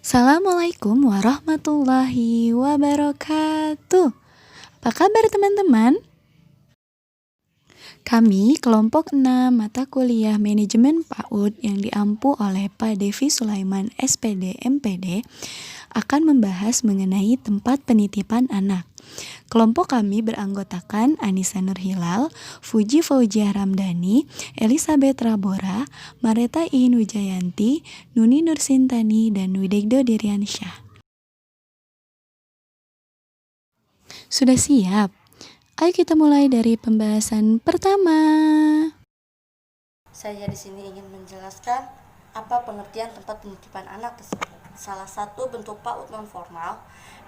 Assalamualaikum warahmatullahi wabarakatuh. Apa kabar teman-teman? Kami kelompok 6 mata kuliah manajemen PAUD yang diampu oleh Pak Devi Sulaiman SPD MPD akan membahas mengenai tempat penitipan anak. Kelompok kami beranggotakan Anissa Nurhilal, Fuji Faujiah Ramdhani, Elizabeth Rabora, Mareta Iin Wijayanti, Nuni Nursintani, dan Widegdo Diriansyah. Sudah siap? Ayo kita mulai dari pembahasan pertama. Saya di sini ingin menjelaskan apa pengertian tempat penitipan anak tersebut. Salah satu bentuk PAUD non formal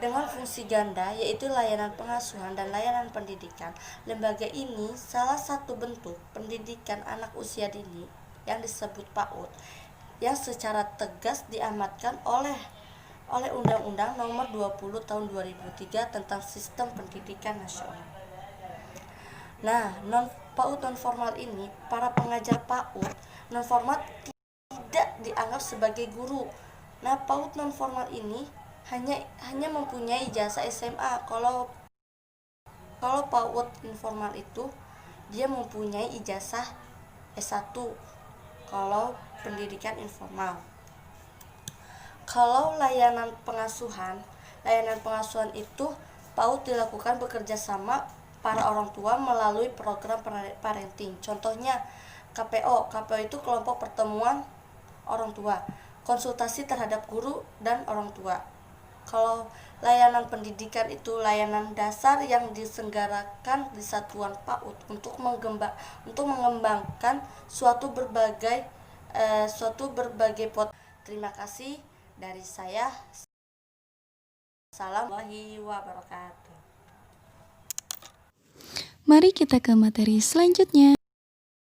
dengan fungsi ganda yaitu layanan pengasuhan dan layanan pendidikan. Lembaga ini salah satu bentuk pendidikan anak usia dini yang disebut PAUD yang secara tegas diamatkan oleh Undang-Undang Nomor 20 Tahun 2003 tentang Sistem Pendidikan Nasional. Nah, PAUD non formal ini, para pengajar PAUD non formal tidak dianggap sebagai guru. Nah, PAUD non formal ini hanya mempunyai ijazah SMA. Kalau PAUD informal itu dia mempunyai ijazah S1. Kalau pendidikan informal. Kalau layanan pengasuhan itu PAUD dilakukan bekerja sama para orang tua melalui program parenting. Contohnya KPO itu kelompok pertemuan orang tua, konsultasi terhadap guru dan orang tua. Kalau layanan pendidikan itu layanan dasar yang diselenggarakan di satuan PAUD untuk mengembangkan suatu berbagai Terima kasih dari saya. Assalamualaikum warahmatullahi wabarakatuh. Mari kita ke materi selanjutnya.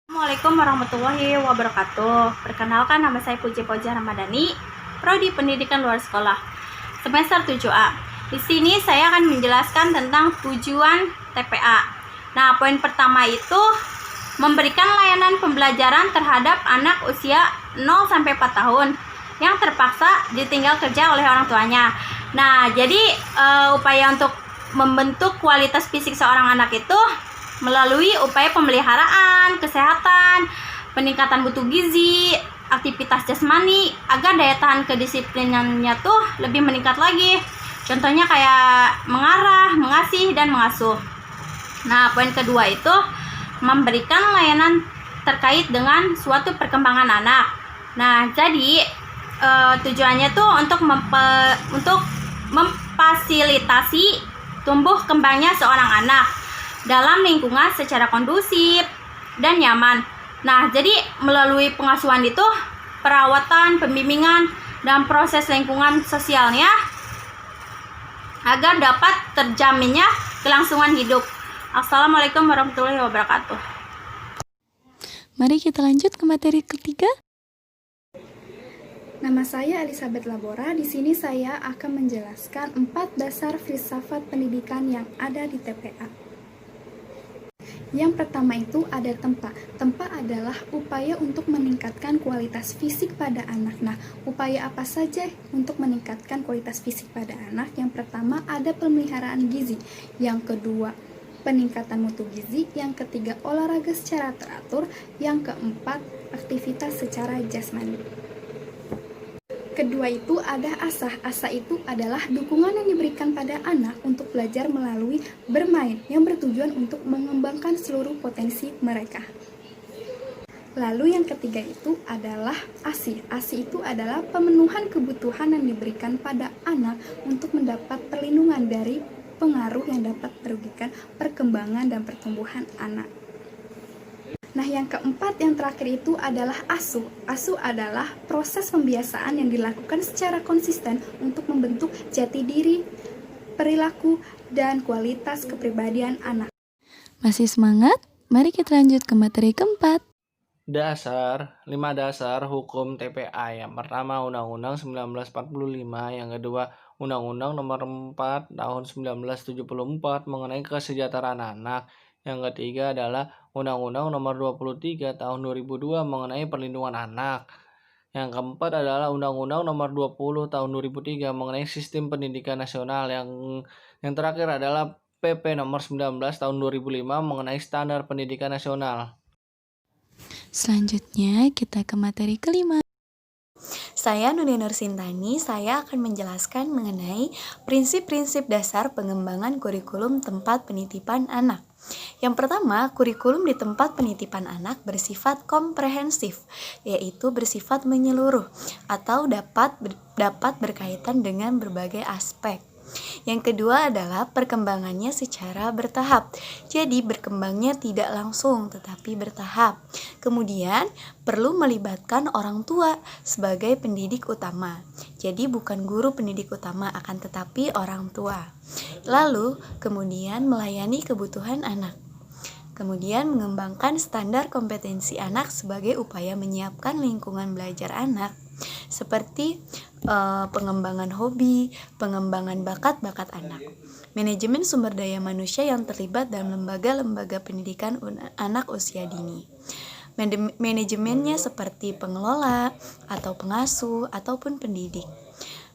Assalamualaikum warahmatullahi wabarakatuh. Perkenalkan, nama saya Fuji Faujiah Ramdhani, Prodi Pendidikan Luar Sekolah, semester 7A. Di sini saya akan menjelaskan tentang tujuan TPA. Nah, poin pertama itu memberikan layanan pembelajaran terhadap anak usia 0-4 tahun yang terpaksa ditinggal kerja oleh orang tuanya. Nah, jadi upaya untuk membentuk kualitas fisik seorang anak itu melalui upaya pemeliharaan, kesehatan, peningkatan mutu gizi, aktivitas jasmani agar daya tahan kedisiplinannya tuh lebih meningkat lagi. Contohnya kayak mengarah, mengasih, dan mengasuh. Nah, poin kedua itu memberikan layanan terkait dengan suatu perkembangan anak. Nah, jadi tujuannya tuh untuk memfasilitasi tumbuh kembangnya seorang anak dalam lingkungan secara kondusif dan nyaman. Nah, jadi melalui pengasuhan itu, perawatan, pembimbingan, dan proses lingkungan sosialnya agar dapat terjaminnya kelangsungan hidup. Assalamualaikum warahmatullahi wabarakatuh. Mari kita lanjut ke materi ketiga. Nama saya Elizabeth Labora. Di sini saya akan menjelaskan 4 dasar filsafat pendidikan yang ada di TPA. Yang pertama itu ada tempa. Tempa adalah upaya untuk meningkatkan kualitas fisik pada anak. Nah, upaya apa saja untuk meningkatkan kualitas fisik pada anak? Yang pertama ada pemeliharaan gizi. Yang kedua, peningkatan mutu gizi. Yang ketiga, olahraga secara teratur. Yang keempat, aktivitas secara jasmani. Kedua itu ada asah. Asah itu adalah dukungan yang diberikan pada anak untuk belajar melalui bermain yang bertujuan untuk mengembangkan seluruh potensi mereka. Lalu yang ketiga itu adalah ASI. ASI itu adalah pemenuhan kebutuhan yang diberikan pada anak untuk mendapat perlindungan dari pengaruh yang dapat merugikan perkembangan dan pertumbuhan anak. Nah, yang keempat, yang terakhir itu adalah asuh. Asuh adalah proses pembiasaan yang dilakukan secara konsisten untuk membentuk jati diri, perilaku, dan kualitas kepribadian anak. Masih semangat? Mari kita lanjut ke materi keempat. 5 dasar hukum TPA. Yang pertama Undang-Undang 1945, yang kedua Undang-Undang Nomor 4 Tahun 1974 mengenai kesejahteraan anak. Yang ketiga adalah Undang-Undang Nomor 23 Tahun 2002 mengenai perlindungan anak. Yang keempat adalah Undang-Undang Nomor 20 Tahun 2003 mengenai Sistem Pendidikan Nasional. Yang terakhir adalah PP Nomor 19 Tahun 2005 mengenai Standar Pendidikan Nasional. Selanjutnya kita ke materi kelima. Saya Nuni Nursintani, saya akan menjelaskan mengenai prinsip-prinsip dasar pengembangan kurikulum tempat penitipan anak. Yang pertama, kurikulum di tempat penitipan anak bersifat komprehensif, yaitu bersifat menyeluruh atau dapat berkaitan dengan berbagai aspek. Yang kedua adalah perkembangannya secara bertahap. Jadi berkembangnya tidak langsung tetapi bertahap. Kemudian perlu melibatkan orang tua sebagai pendidik utama. Jadi bukan guru pendidik utama akan tetapi orang tua. Lalu kemudian melayani kebutuhan anak. Kemudian mengembangkan standar kompetensi anak sebagai upaya menyiapkan lingkungan belajar anak seperti pengembangan hobi, pengembangan bakat-bakat anak, manajemen sumber daya manusia yang terlibat dalam lembaga-lembaga pendidikan anak usia dini. Manajemennya seperti pengelola atau pengasuh ataupun pendidik.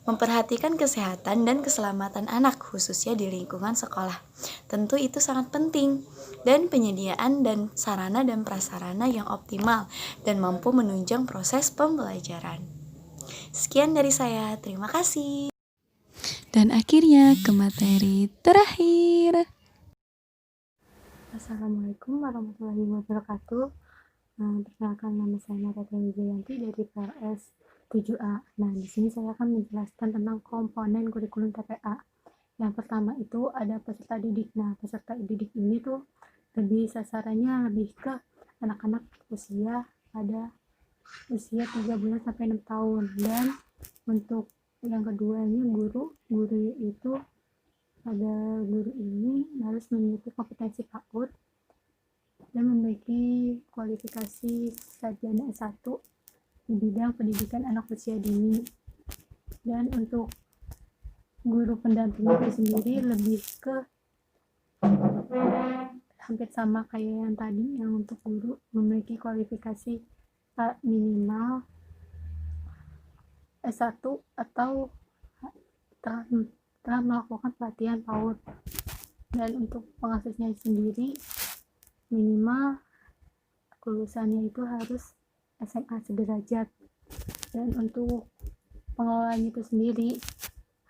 Memperhatikan kesehatan dan keselamatan anak khususnya di lingkungan sekolah. Tentu itu sangat penting. Dan penyediaan dan sarana dan prasarana yang optimal dan mampu menunjang proses pembelajaran. Sekian dari saya, terima kasih. Dan akhirnya ke materi terakhir. Assalamualaikum warahmatullahi wabarakatuh. Perkenalkan, nama saya Narati Wijayanti dari PLS 7A. Nah, di sini saya akan menjelaskan tentang komponen kurikulum TPA. Yang pertama itu ada peserta didik. Nah, peserta didik ini tuh sasarannya lebih ke anak-anak usia 3 bulan sampai 6 tahun. Dan untuk yang keduanya guru itu ada guru ini harus memiliki kompetensi PAUD dan memiliki kualifikasi sarjana S1 di bidang pendidikan anak usia dini. Dan untuk guru pendamping itu sendiri lebih ke hampir sama kayak yang tadi, yang untuk guru memiliki kualifikasi minimal S1 atau telah melakukan pelatihan PAUD. Dan untuk pengasuhnya sendiri minimal lulusannya itu harus SMA sederajat. Dan untuk pengelolanya itu sendiri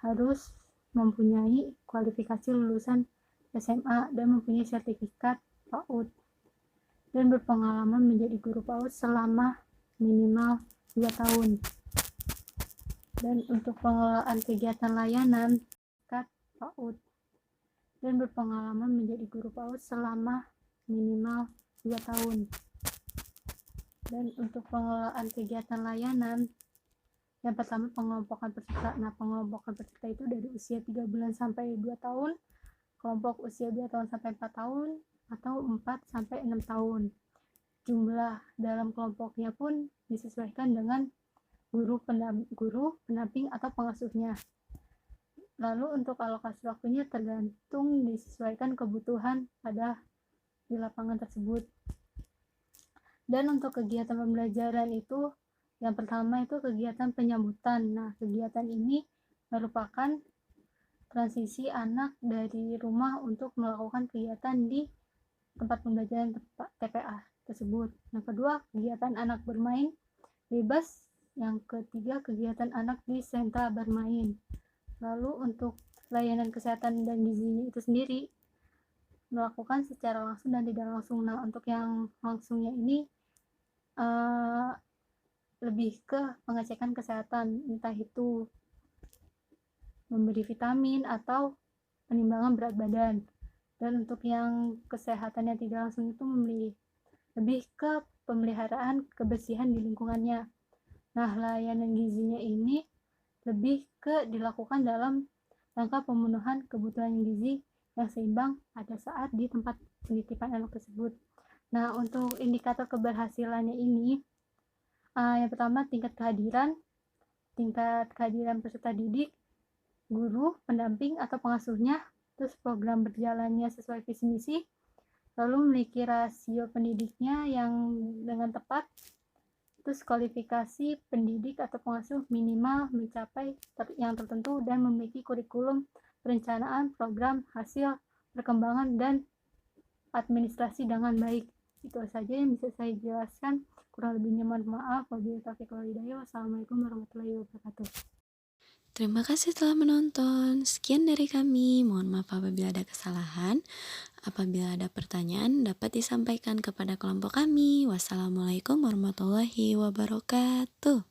harus mempunyai kualifikasi lulusan SMA dan mempunyai sertifikat PAUD dan berpengalaman menjadi guru PAUD selama minimal 2 tahun. Dan untuk pengelolaan kegiatan layanan PAUD dan berpengalaman menjadi guru PAUD selama minimal 2 tahun. Dan untuk pengelolaan kegiatan layanan, yang pertama pengelompokan peserta. Nah, pengelompokan peserta itu dari usia 3 bulan sampai 2 tahun, kelompok usia 2 tahun sampai 4 tahun, atau 4 sampai 6 tahun. Jumlah dalam kelompoknya pun disesuaikan dengan guru pendamping atau pengasuhnya. Lalu untuk alokasi waktunya tergantung disesuaikan kebutuhan pada di lapangan tersebut. Dan untuk kegiatan pembelajaran itu, yang pertama itu kegiatan penyambutan. Nah, kegiatan ini merupakan transisi anak dari rumah untuk melakukan kegiatan di tempat pembelajaran TPA tersebut. Yang kedua, kegiatan anak bermain bebas. Yang ketiga, kegiatan anak di sentra bermain. Lalu untuk layanan kesehatan dan gizinya itu sendiri melakukan secara langsung dan tidak langsung. Nah, untuk yang langsungnya ini lebih ke pengecekan kesehatan, entah itu memberi vitamin atau penimbangan berat badan. Dan untuk yang kesehatan yang tidak langsung itu lebih ke pemeliharaan kebersihan di lingkungannya. Nah, layanan gizinya ini lebih ke dilakukan dalam rangka pemenuhan kebutuhan gizi yang seimbang pada saat di tempat penitipan anak tersebut. Nah, untuk indikator keberhasilannya ini, yang pertama tingkat kehadiran peserta didik, guru, pendamping atau pengasuhnya, terus program berjalannya sesuai visi misi, lalu memiliki rasio pendidiknya yang dengan tepat, status kualifikasi pendidik atau pengasuh minimal mencapai yang tertentu dan memiliki kurikulum, perencanaan, program, hasil, perkembangan, dan administrasi dengan baik. Itu saja yang bisa saya jelaskan. Kurang lebihnya mohon maaf. Wabillahi taufiq wal hidayah. Wassalamualaikum warahmatullahi wabarakatuh. Terima kasih telah menonton. Sekian dari kami. Mohon maaf apabila ada kesalahan. Apabila ada pertanyaan, dapat disampaikan kepada kelompok kami. Wassalamualaikum warahmatullahi wabarakatuh.